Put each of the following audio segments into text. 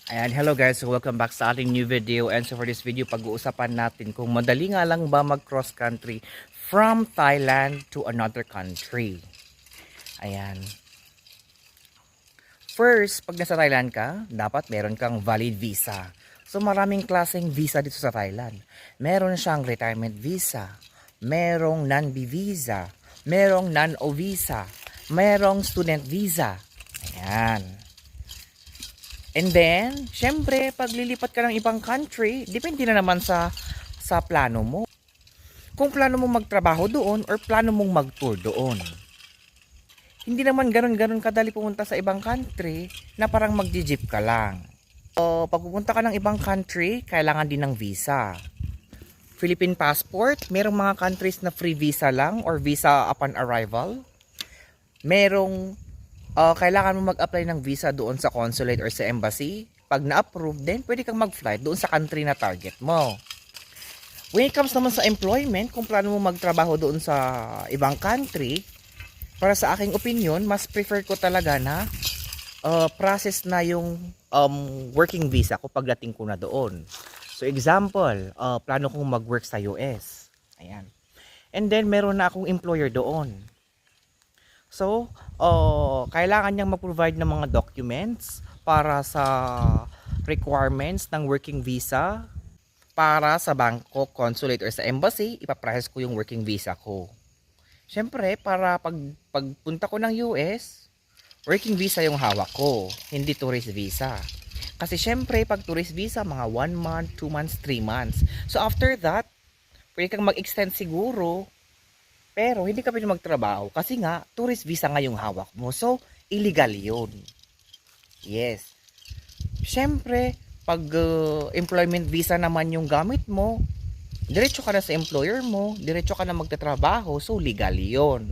Ayan, hello guys, so welcome back sa ating new video. And so for this video, pag-uusapan natin kung madali nga lang ba mag-cross country from Thailand to another country. Ayan. First, pag nasa Thailand ka, dapat meron kang valid visa. So maraming klaseng visa dito sa Thailand. Meron siyang retirement visa, merong non-B visa, merong non-O visa, merong student visa. Ayan. And then, syempre, pag lilipat ka ng ibang country, depende na naman sa plano mo. Kung plano mong magtrabaho doon or plano mong mag-tour doon. Hindi naman ganun-ganun kadali pumunta sa ibang country na parang mag-jeep ka lang. So, pag pupunta ka ng ibang country, kailangan din ng visa. Philippine passport, merong mga countries na free visa lang or visa upon arrival. Merong kailangan mo mag-apply ng visa doon sa consulate or sa embassy. Pag na-approve, then pwede kang mag-flight doon sa country na target mo. When it comes naman sa employment, kung plano mo magtrabaho doon sa ibang country, para sa aking opinion, mas prefer ko talaga na process na yung working visa ko pagdating ko na doon. So example, plano kong mag-work sa US. Ayan. And then meron na akong employer doon. So, kailangan niyang mag-provide ng mga documents para sa requirements ng working visa. Para sa bangko, consulate or sa embassy, ipaprocess ko yung working visa ko. Siyempre, para pagpunta ko ng US, working visa yung hawak ko, hindi tourist visa. Kasi siyempre, pag tourist visa, mga 1 month, 2 months, 3 months. So after that, pwede kang mag-extend siguro. Pero hindi ka pwede magtrabaho kasi nga tourist visa nga yung hawak mo. So illegal yun. Yes. Siyempre, pag employment visa naman yung gamit mo, diretso ka na sa employer mo, diretso ka na magtatrabaho, so legal yun.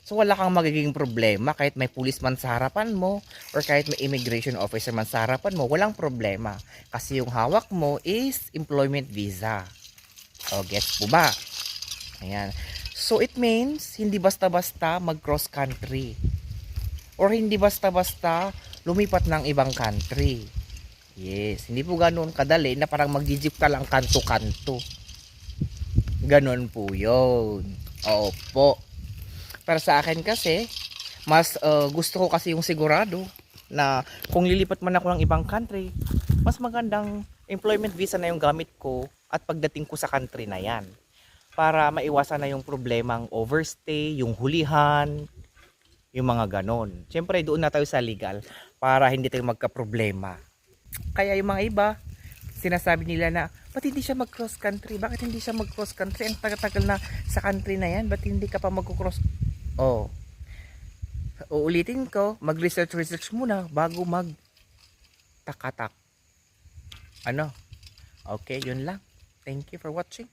So wala kang magiging problema kahit may pulis man sa harapan mo or kahit may immigration officer man sa harapan mo, walang problema. Kasi yung hawak mo is employment visa. O, gets po ba? Ayan. So it means, hindi basta-basta mag-cross country. Or hindi basta-basta lumipat ng ibang country. Yes, hindi po ganoon kadali na parang mag-jeep ka lang kanto-kanto. Ganon po yun. Opo. Para sa akin kasi, mas gusto ko kasi yung sigurado na kung lilipat man ako ng ibang country, mas magandang employment visa na yung gamit ko at pagdating ko sa country na yan. Para maiwasan na yung problemang overstay, yung hulihan, yung mga ganon. Siyempre doon na tayo sa legal para hindi tayo magka-problema. Kaya yung mga iba, sinasabi nila na, ba't hindi siya mag-cross country? Bakit hindi siya mag-cross country? Ang tagal-tagal na sa country na yan, ba't hindi ka pa mag-cross? Oh, uulitin ko, mag-research muna bago mag-takatak. Ano? Okay, yun lang. Thank you for watching.